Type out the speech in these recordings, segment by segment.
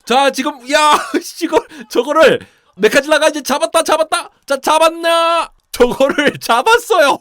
자, 지금 야, 이걸 저거를 메카질라가 이제 잡았다. 자, 잡았나? 저거를 잡았어요.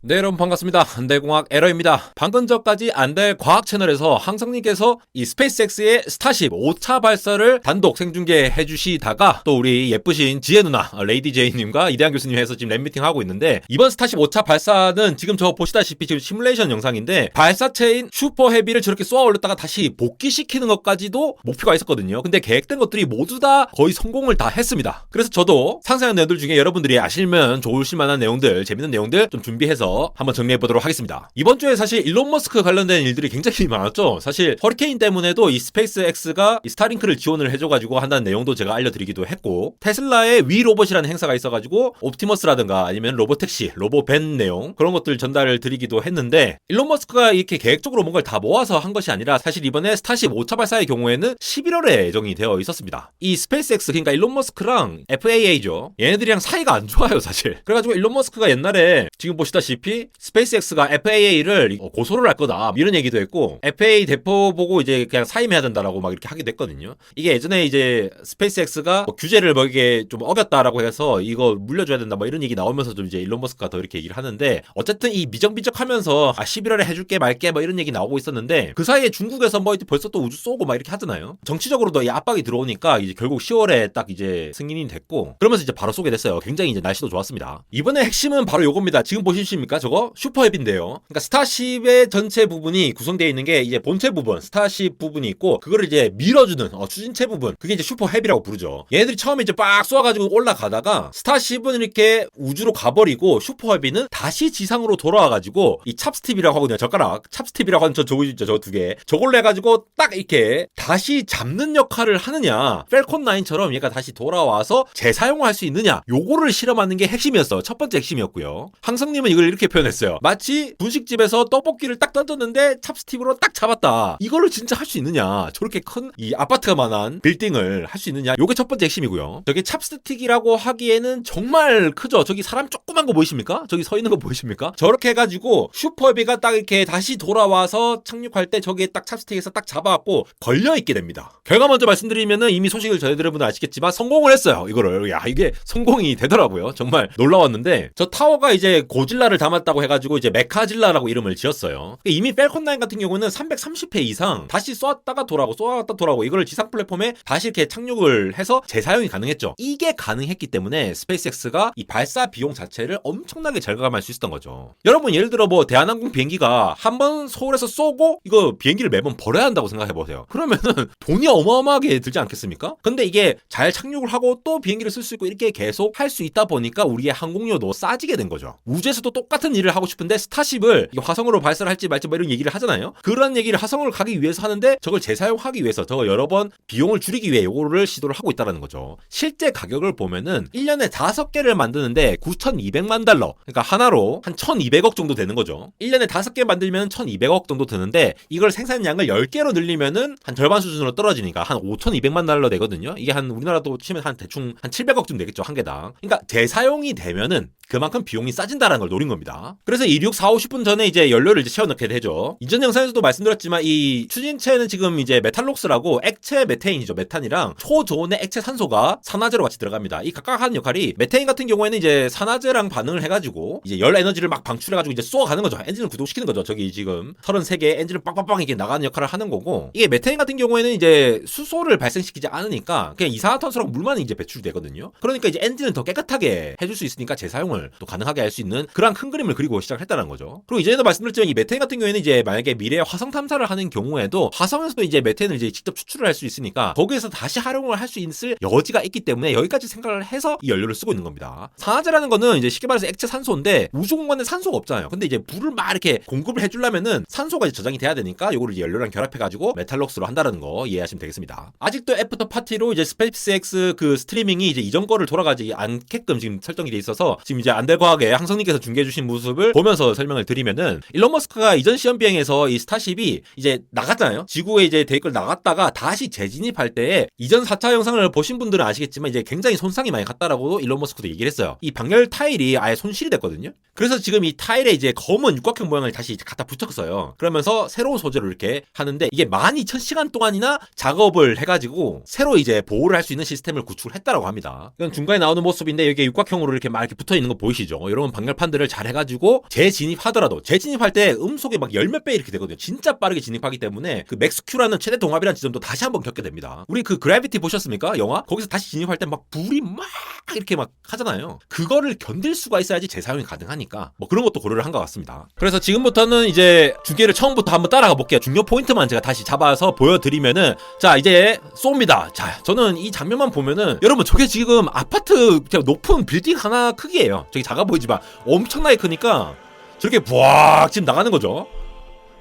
네, 여러분 반갑습니다. 안달공학 에러입니다. 방금 전까지 안달과학 채널에서 항성님께서 이 스페이스X의 스타쉽 5차 발사를 단독 생중계해 주시다가 또 우리 예쁘신 지혜 누나 레이디 제이님과 이대한 교수님 해서 지금 랩미팅 하고 있는데, 이번 스타쉽 5차 발사는 지금 저 보시다시피 지금 시뮬레이션 영상인데 발사체인 슈퍼 헤비를 저렇게 쏘아 올렸다가 다시 복귀시키는 것까지도 목표가 있었거든요. 근데 계획된 것들이 모두 다 거의 성공을 다 했습니다. 그래서 저도 상세한 내용들 중에 여러분들이 아실만 좋으실 만한 내용들, 재밌는 내용들 좀 준비해서 한번 정리해보도록 하겠습니다. 이번 주에 사실 일론 머스크 관련된 일들이 굉장히 많았죠. 사실 허리케인 때문에도 이 스페이스X가 이 스타링크를 지원을 해줘가지고 한다는 내용도 제가 알려드리기도 했고, 테슬라의 위 로봇이라는 행사가 있어가지고 옵티머스라든가 아니면 로보택시, 로보밴 내용 그런 것들 전달을 드리기도 했는데, 일론 머스크가 이렇게 계획적으로 뭔가를 다 모아서 한 것이 아니라 사실 이번에 스타쉽 5차 발사의 경우에는 11월에 예정이 되어 있었습니다. 이 스페이스X, 그러니까 일론 머스크랑 FAA죠. 얘네들이랑 사이가 안 좋아요 사실. 그래가지고 일론 머스크가 옛날에 지금 보시다시피 스페이스X가 FAA를 고소를 할 거다 이런 얘기도 했고, FAA 대표 보고 이제 그냥 사임해야 된다라고 막 이렇게 하기도 했거든요. 이게 예전에 이제 스페이스X가 규제를 뭐 이게 좀 어겼다라고 해서 이거 물려줘야 된다 뭐 이런 얘기 나오면서 좀 이제 일론 머스크가 더 이렇게 얘기를 하는데, 어쨌든 이 미적미적하면서 11월에 해줄게 말게 뭐 이런 얘기 나오고 있었는데, 그 사이에 중국에서 뭐 벌써 또 우주 쏘고 막 이렇게 하잖아요. 정치적으로도 이 압박이 들어오니까 이제 결국 10월에 딱 이제 승인이 됐고, 그러면서 이제 바로 쏘게 됐어요. 굉장히 이제 날씨도 좋았습니다. 이번에 핵심은 바로 요겁니다. 지금 보시십니까? 저거 슈퍼헤비인데요. 그러니까 스타쉽의 전체 부분이 구성되어 있는 게 이제 본체 부분, 스타쉽 부분이 있고, 그거를 이제 밀어주는 추진체 부분, 그게 이제 슈퍼헤비라고 부르죠. 얘네들이 처음에 이제 빡 쏘아가지고 올라가다가 스타쉽은 이렇게 우주로 가버리고 슈퍼헤비는 다시 지상으로 돌아와가지고 이 찹스팁이라고 하거든요. 젓가락 찹스팁이라고 하는 저거 있죠. 저 두 개. 저걸로 해가지고 딱 이렇게 다시 잡는 역할을 하느냐, 펠콘 9처럼 얘가 다시 돌아와서 재사용할 수 있느냐, 요거를 실험하는 게 핵심이었어. 첫 번째 핵심이었고요. 항성님은 이걸 이렇게 표현했어요. 마치 분식집에서 떡볶이를 딱 던졌는데 찹스틱으로 딱 잡았다. 이거를 진짜 할 수 있느냐, 저렇게 큰 이 아파트만한 빌딩을 할 수 있느냐, 요게 첫 번째 핵심이고요. 저게 찹스틱이라고 하기에는 정말 크죠. 저기 사람 조그만 거 보이십니까? 저기 서 있는 거 보이십니까? 저렇게 해가지고 슈퍼헤비가 딱 이렇게 다시 돌아와서 착륙할 때 저기에 딱 찹스틱에서 딱 잡아갖고 걸려있게 됩니다. 결과 먼저 말씀드리면은 이미 소식을 전해드린 분은 아시겠지만 성공을 했어요. 이거를. 야, 이게 성공이 되더라고요. 정말 놀라웠는데, 저 타워가 이제 고질라를 담았다고 해가지고 이제 메카질라라고 이름을 지었어요. 이미 펠콘9 같은 경우는 330회 이상 다시 쏘았다가 돌아오고 이걸 지상 플랫폼에 다시 이렇게 착륙을 해서 재사용이 가능했죠. 이게 가능했기 때문에 스페이스X가 이 발사 비용 자체를 엄청나게 절감할 수 있었던 거죠. 여러분 예를 들어 뭐 대한항공 비행기가 한번 서울에서 쏘고 이거 비행기를 매번 버려야 한다고 생각해보세요. 그러면은 돈이 어마어마하게 들지 않겠습니까? 근데 이게 잘 착륙을 하고 또 비행기를 쓸 수 있고 이렇게 계속 할 수 있다 보니까 우리의 항공료도 싸지게 된 거죠. 우주에서도 똑같은 일을 하고 싶은데 스타쉽을 화성으로 발사를 할지 말지 뭐 이런 얘기를 하잖아요. 그런 얘기를 화성으로 가기 위해서 하는데 저걸 재사용하기 위해서 저거 여러 번 비용을 줄이기 위해 요거를 시도를 하고 있다는 거죠. 실제 가격을 보면은 1년에 5개를 만드는데 9,200만 달러, 그러니까 하나로 한 1,200억 정도 되는 거죠. 1년에 5개 만들면 1,200억 정도 드는데, 이걸 생산량을 10개로 늘리면은 한 절반 수준으로 떨어지니까 한 5,200만 달러 되거든요. 이게 한 우리나라도 치면 한 대충 한 700억쯤 되겠죠, 한 개당. 그러니까 재사용이 되면은 그만큼 비용이 싸진다는 걸 노린 겁니다. 그래서 26, 4, 50분 전에 이제 연료를 이제 채워넣게 되죠. 이전 영상에서도 말씀드렸지만 이 추진체는 지금 이제 메탈록스라고 액체 메테인이죠. 메탄이랑 초저온의 액체 산소가 산화제로 같이 들어갑니다. 이 각각 하는 역할이, 메테인 같은 경우에는 이제 산화제랑 반응을 해가지고 이제 열 에너지를 막 방출해가지고 이제 쏘아가는 거죠. 엔진을 구동시키는 거죠. 저기 지금 33개의 엔진을 빵빵빵 이렇게 나가는 역할을 하는 거고, 이게 메테인 같은 경우에는 이제 수소를 발생시키지 않으니까 그냥 이산화탄소랑 물만 이제 배출되거든요. 그러니까 이제 엔진을 더 깨끗하게 해줄 수 있으니까 재사용을 또 가능하게 할 수 있는 그런 큰 그림을 그리고 시작했다는 거죠. 그리고 이전에도 말씀드렸지만 이 메테인 같은 경우에는 이제 만약에 미래에 화성 탐사를 하는 경우에도 화성에서도 이제 메테인을 이제 직접 추출을 할 수 있으니까 거기에서 다시 활용을 할 수 있을 여지가 있기 때문에 여기까지 생각을 해서 이 연료를 쓰고 있는 겁니다. 산화제라는 거는 이제 쉽게 말해서 액체 산소인데 우주 공간에 산소가 없잖아요. 근데 이제 불을 막 이렇게 공급을 해주려면은 산소가 이제 저장이 돼야 되니까 요거를 이제 연료랑 결합해가지고 메탈록스로 한다는 거 이해하시면 되겠습니다. 아직도 애프터 파티로 이제 스페이스X 그 스트리밍이 이제 이전 거를 돌아가지 않게끔 지금 설정이 돼 있어서 지금 이제 안달과학에 항성님께서 중계해주신 진입하는 모습을 보면서 설명을 드리면은, 일론 머스크가 이전 시험 비행에서 이 스타쉽이 이제 나갔잖아요. 지구에 이제 대기권 나갔다가 다시 재진입할 때에 이전 4차 영상을 보신 분들은 아시겠지만 이제 굉장히 손상이 많이 갔다라고 일론 머스크도 얘기를 했어요. 이 방열 타일이 아예 손실이 됐거든요. 그래서 지금 이 타일에 이제 검은 육각형 모양을 다시 갖다 붙였어요. 그러면서 새로운 소재로 이렇게 하는데, 이게 12,000시간 동안이나 작업을 해가지고 새로 이제 보호를 할 수 있는 시스템을 구축을 했다라고 합니다. 이건 중간에 나오는 모습인데, 여기 육각형으로 이렇게 막 이렇게 붙어 있는 거 보이시죠? 이런 방열판들을 잘 해가지고 재진입하더라도, 재진입할 때 음속에 막 열 몇 배 이렇게 되거든요. 진짜 빠르게 진입하기 때문에 그 맥스큐라는 최대 동압이라는 지점도 다시 한번 겪게 됩니다. 우리 그 그래비티 보셨습니까? 영화? 거기서 다시 진입할 때 막 불이 막 이렇게 막 하잖아요. 그거를 견딜 수가 있어야지 재사용이 가능하니까 뭐 그런 것도 고려를 한 것 같습니다. 그래서 지금부터는 이제 중계를 처음부터 한번 따라가 볼게요. 중요 포인트만 제가 다시 잡아서 보여드리면은, 자 이제 쏩니다. 자 저는 이 장면만 보면은, 여러분 저게 지금 아파트 높은 빌딩 하나 크기예요. 저기 작아 보이지만 엄청나게 크니까 저렇게 부악 지금 나가는 거죠.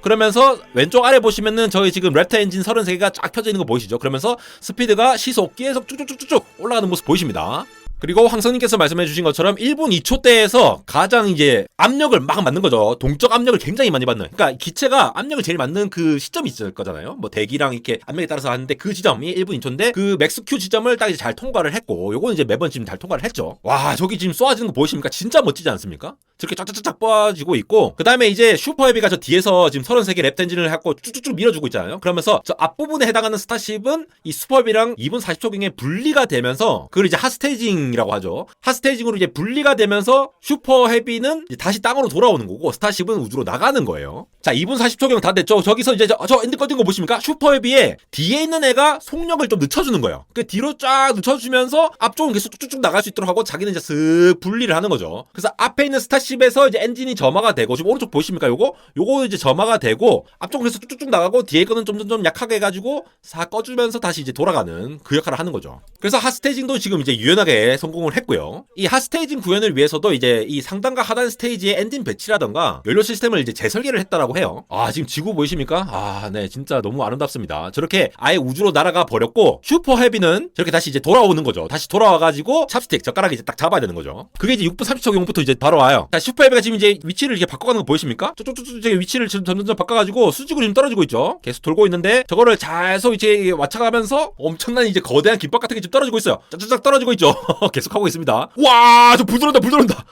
그러면서 왼쪽 아래 보시면은 저희 지금 랩터 엔진 33개가 쫙 켜져 있는 거 보이시죠? 그러면서 스피드가 시속 계속 쭉쭉쭉쭉 올라가는 모습 보이십니다. 그리고 황성님께서 말씀해 주신 것처럼 1분 2초대에서 가장 이제 압력을 막 맞는 거죠. 동적 압력을 굉장히 많이 받는. 그러니까 기체가 압력을 제일 맞는 그 시점이 있을 거잖아요. 뭐 대기랑 이렇게 압력에 따라서 하는데, 그 지점이 1분 2초인데 그 맥스큐 지점을 딱 이제 잘 통과를 했고, 요거는 이제 매번 지금 잘 통과를 했죠. 와, 저기 지금 쏘아지는 거 보이십니까? 진짜 멋지지 않습니까? 저렇게 쫙쫙쫙 뻗어지고 있고, 그 다음에 이제 슈퍼헤비가 저 뒤에서 지금 33개 랩 엔진을 갖고 쭉쭉쭉 밀어주고 있잖아요. 그러면서 저 앞부분에 해당하는 스타쉽은 이 슈퍼헤비랑 2분 40초 경에 분리가 되면서, 그걸 이제 핫스테이징이라고 하죠. 핫스테이징으로 이제 분리가 되면서 슈퍼헤비는 이제 다시 땅으로 돌아오는 거고, 스타쉽은 우주로 나가는 거예요. 자, 2분 40초 경 다 됐죠. 저기서 이제 저 엔딩 꺼진 거 보십니까? 슈퍼헤비에 뒤에 있는 애가 속력을 좀 늦춰주는 거예요. 그 뒤로 쫙 늦춰주면서 앞쪽은 계속 쭉쭉쭉 나갈 수 있도록 하고, 자기는 이제 슥 분리를 하는 거죠. 그래서 앞에 있는 스타쉽에서 이제 엔진이 점화가 되고, 지금 오른쪽 보이십니까? 요거 이제 점화가 되고, 앞쪽으로 계속 쭉쭉쭉 나가고, 뒤에 거는 점점점 약하게 해가지고 싹 꺼주면서 다시 이제 돌아가는 그 역할을 하는 거죠. 그래서 핫스테이징도 지금 이제 유연하게 성공을 했고요. 이 핫스테이징 구현을 위해서도 이제 이 상단과 하단 스테이지의 엔진 배치라던가 연료 시스템을 이제 재설계를 했다라고 해요. 아, 지금 지구 보이십니까? 아, 네, 진짜 너무 아름답습니다. 저렇게 아예 우주로 날아가 버렸고, 슈퍼 헤비는 저렇게 다시 이제 돌아오는 거죠. 다시 돌아와가지고 찹스틱 젓가락 이제 딱 잡아야 되는 거죠. 그게 이제 6분 30초 경부터 이제 바로 와요. 자, 슈퍼 헤비가 지금 이제 위치를 이렇게 바꿔가는 거 보이십니까? 쭉쭉쭉 위치를 점점 바꿔가지고 수직으로 지금 떨어지고 있죠. 계속 돌고 있는데, 저거를 계속 이제 맞춰가면서 엄청난 이제 거대한 김밥 같은 게 지금 떨어지고 있어요. 쫙쫙 떨어지고 있죠. 계속 하고 있습니다. 와, 저 불 들어온다.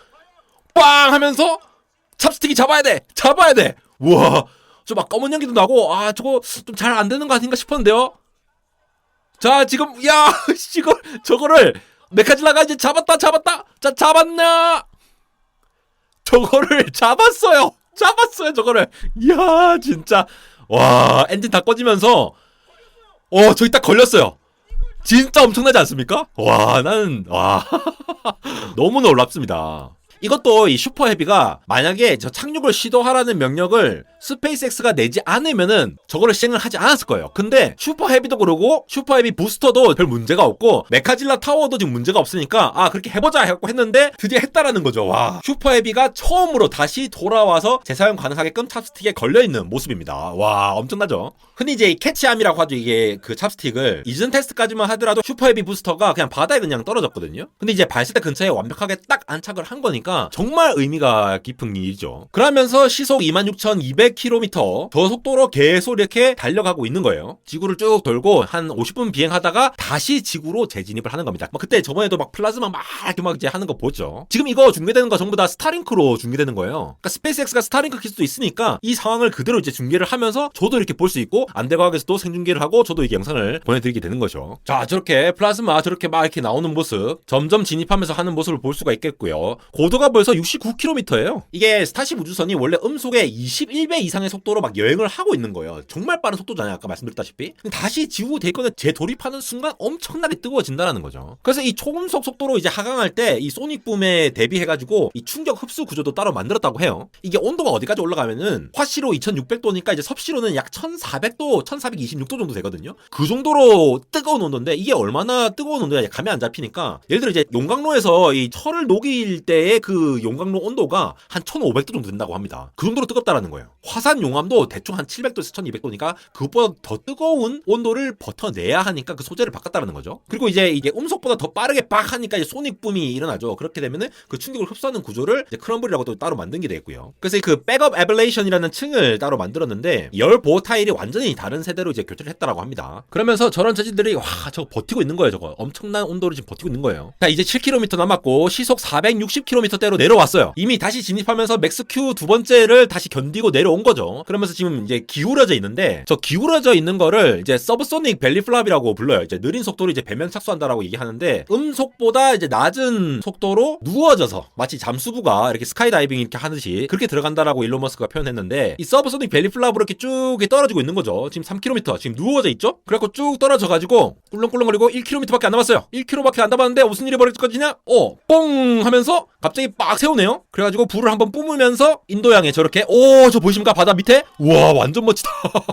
빵 하면서 찹스틱이 잡아야 돼. 우와, 저 막 검은 연기도 나고, 아, 저거 좀 잘 안 되는 거 아닌가 싶었는데요. 자, 지금 야, 저거를 메카질라가 이제 잡았다. 자, 잡았나? 저거를 잡았어요. 저거를. 이야, 진짜. 와, 엔진 다 꺼지면서 저기 딱 걸렸어요. 진짜 엄청나지 않습니까? 와, 너무 놀랍습니다. 이것도 이 슈퍼헤비가 만약에 저 착륙을 시도하라는 명령을 스페이스X가 내지 않으면은 저거를 시행을 하지 않았을 거예요. 근데 슈퍼헤비도 그러고 슈퍼헤비 부스터도 별 문제가 없고 메카질라 타워도 지금 문제가 없으니까, 아, 그렇게 해보자 해갖고 했는데 드디어 했다라는 거죠. 와, 슈퍼헤비가 처음으로 다시 돌아와서 재사용 가능하게끔 찹스틱에 걸려있는 모습입니다. 와, 엄청나죠? 흔히 이제 캐치암이라고 하죠. 이게 그 찹스틱을 이전 테스트까지만 하더라도 슈퍼헤비 부스터가 그냥 바다에 그냥 떨어졌거든요. 근데 이제 발사대 근처에 완벽하게 딱 안착을 한 거니까 정말 의미가 깊은 일이죠. 그러면서 시속 26,200km 더 속도로 계속 이렇게 달려가고 있는 거예요. 지구를 쭉 돌고 한 50분 비행하다가 다시 지구로 재진입을 하는 겁니다. 그때 저번에도 막 플라즈마 막 이렇게 막 이제 하는 거 보죠. 지금 이거 중계되는 거 전부 다 스타링크로 중계되는 거예요. 그러니까 스페이스X가 스타링크 기술도 있으니까 이 상황을 그대로 이제 중계를 하면서 저도 이렇게 볼 수 있고, 안대과학에서도 생중계를 하고 저도 이게 영상을 보내드리게 되는 거죠. 자, 저렇게 플라즈마 저렇게 막 이렇게 나오는 모습, 점점 진입하면서 하는 모습을 볼 수가 있겠고요. 고도가 벌써 69km예요. 이게 스타쉽 우주선이 원래 음속의 21배 이상의 속도로 막 여행을 하고 있는 거예요. 정말 빠른 속도잖아요. 아까 말씀드렸다시피. 다시 지구 대기권에 재돌입하는 순간 엄청나게 뜨거워진다는 거죠. 그래서 이 초음속 속도로 이제 하강할 때 이 소닉붐에 대비해가지고 이 충격 흡수 구조도 따로 만들었다고 해요. 이게 온도가 어디까지 올라가면은 화씨로 2600도니까 이제 섭씨로는 약 1400도, 1426도 정도 되거든요. 그 정도로 뜨거운 온도인데, 이게 얼마나 뜨거운 온도냐 감이 안 잡히니까, 예를 들어 이제 용광로에서 이 철을 녹일 때의 그 용광로 온도가 한 1500도 정도 된다고 합니다. 그 정도로 뜨겁다라는 거예요. 화산 용암도 대충 한 700도에서 1200도니까 그것보다 더 뜨거운 온도를 버텨내야 하니까 그 소재를 바꿨다는 거죠. 그리고 이제 이게 음속보다 더 빠르게 빡 하니까 이제 소닉붐이 일어나죠. 그렇게 되면은 그 충격을 흡수하는 구조를 이제 크럼블이라고 또 따로 만든 게 되겠고요. 그래서 그 백업 에블레이션이라는 층을 따로 만들었는데 열 보호 타일이 완전히 다른 세대로 이제 교체를 했다라고 합니다. 그러면서 저런 재질들이 와 저거 버티고 있는 거예요. 저거 엄청난 온도를 지금 버티고 있는 거예요. 자 이제 7km 남았고 시속 460km대로 내려왔어요. 이미 다시 진입하면서 맥스 Q 두 번째를 다시 견디고 내려온 거죠. 그러면서 지금 이제 기울어져 있는데 저 기울어져 있는 거를 이제 서브소닉 벨리 플랍이라고 불러요. 이제 느린 속도로 이제 배면 착수한다라고 얘기하는데 음속보다 이제 낮은 속도로 누워져서 마치 잠수부가 이렇게 스카이다이빙 이렇게 하듯이 그렇게 들어간다라고 일론 머스크가 표현했는데 이 서브소닉 벨리 플랍으로 이렇게 쭉 떨어지고 있는 거죠. 지금 3km 지금 누워져 있죠? 그래갖고 쭉 떨어져 가지고 꿀렁꿀렁거리고 1km밖에 안 남았어요. 1km밖에 안 남았는데 무슨 일이 벌어질 것이냐? 뽕 하면서 갑자기 빡 세우네요. 그래가지고 불을 한번 뿜으면서 인도양에 저렇게 저 보이십니까? 바다 밑에? 우와 완전 멋지다.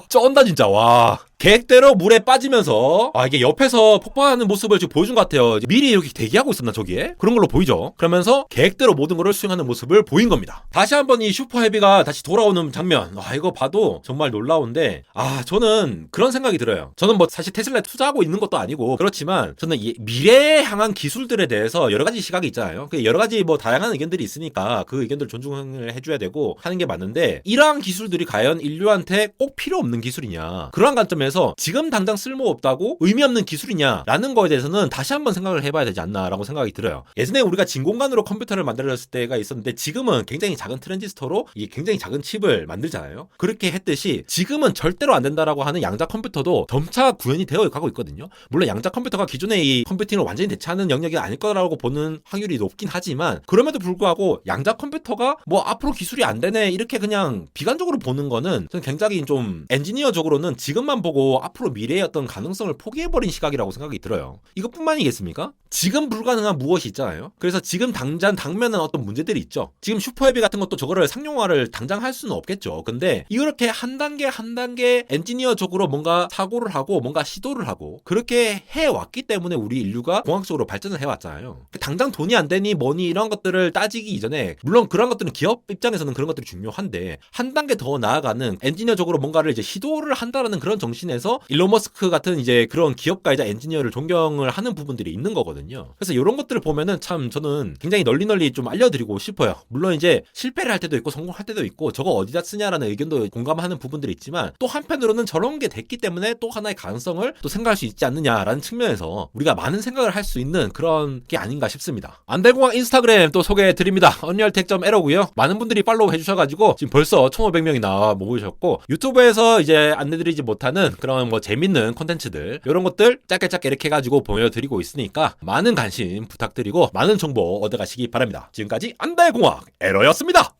쩐다 진짜. 와 계획대로 물에 빠지면서 이게 옆에서 폭발하는 모습을 지금 보여준 것 같아요. 미리 이렇게 대기하고 있었나 저기에? 그런 걸로 보이죠. 그러면서 계획대로 모든 거를 수행하는 모습을 보인 겁니다. 다시 한번 이 슈퍼헤비가 다시 돌아오는 장면 이거 봐도 정말 놀라운데 저는 그런 생각이 들어요. 저는 뭐 사실 테슬라에 투자하고 있는 것도 아니고 그렇지만 저는 이 미래에 향한 기술들에 대해서 여러 가지 시각이 있잖아요. 여러 가지 뭐 다양한 의견들이 있으니까 그 의견들 존중을 해줘야 되고 하는 게 맞는데 이러한 기술들이 과연 인류한테 꼭 필요 없는 기술이냐 그러한 관점에서 지금 당장 쓸모없다고 의미 없는 기술이냐라는 거에 대해서는 다시 한번 생각을 해봐야 되지 않나라고 생각이 들어요. 예전에 우리가 진공관으로 컴퓨터를 만들었을 때가 있었는데 지금은 굉장히 작은 트랜지스터로 이게 굉장히 작은 칩을 만들잖아요. 그렇게 했듯이 지금은 절대로 안 된다라고 하는 양자 컴퓨터도 점차 구현이 되어 가고 있거든요. 물론 양자 컴퓨터가 기존의 이 컴퓨팅을 완전히 대체하는 영역이 아닐 거라고 보는 확률이 높긴 하지만 그럼에도 불구하고 양자 컴퓨터가 뭐 앞으로 기술이 안 되네 이렇게 그냥 비관적으로 보는 거는 저는 굉장히 좀 엔지니어적으로는 지금만 보고 앞으로 미래의 어떤 가능성을 포기해버린 시각이라고 생각이 들어요. 이것뿐만이겠습니까? 지금 불가능한 무엇이 있잖아요. 그래서 지금 당장 당면은 어떤 문제들이 있죠. 지금 슈퍼헤비 같은 것도 저거를 상용화를 당장 할 수는 없겠죠. 근데 이렇게 한 단계 한 단계 엔지니어적으로 뭔가 사고를 하고 뭔가 시도를 하고 그렇게 해왔기 때문에 우리 인류가 공학적으로 발전을 해왔잖아요. 당장 돈이 안 되니 뭐니 이런 것들을 따지기 이전에 물론 그런 것들은 기업 입장에서는 그런 것들이 중요한데 한 단계 더 나아가는 엔지니어적으로 뭔가를 이제 시도를 한다라는 그런 정신에서 일론 머스크 같은 이제 그런 기업가이자 엔지니어를 존경을 하는 부분들이 있는 거거든요. 그래서 이런 것들을 보면은 참 저는 굉장히 널리 좀 알려드리고 싶어요. 물론 이제 실패를 할 때도 있고 성공할 때도 있고 저거 어디다 쓰냐라는 의견도 공감하는 부분들이 있지만 또 한편으로는 저런 게 됐기 때문에 또 하나의 가능성을 또 생각할 수 있지 않느냐라는 측면에서 우리가 많은 생각을 할 수 있는 그런 게 아닌가 싶습니다. 안달공학 인스타그램 또 소개해드립니다. 언리얼텍.에러고요. 많은 분들이 팔로우 해주셔가지고 지금 벌써 1500명이 모으셨고 유튜브에서 이제 안내드리지 못하는 그런 뭐 재밌는 콘텐츠들 이런 것들 짧게 이렇게 해가지고 보여드리고 있으니까 많은 관심 부탁드리고 많은 정보 얻어가시기 바랍니다. 지금까지 안달공학 에러였습니다.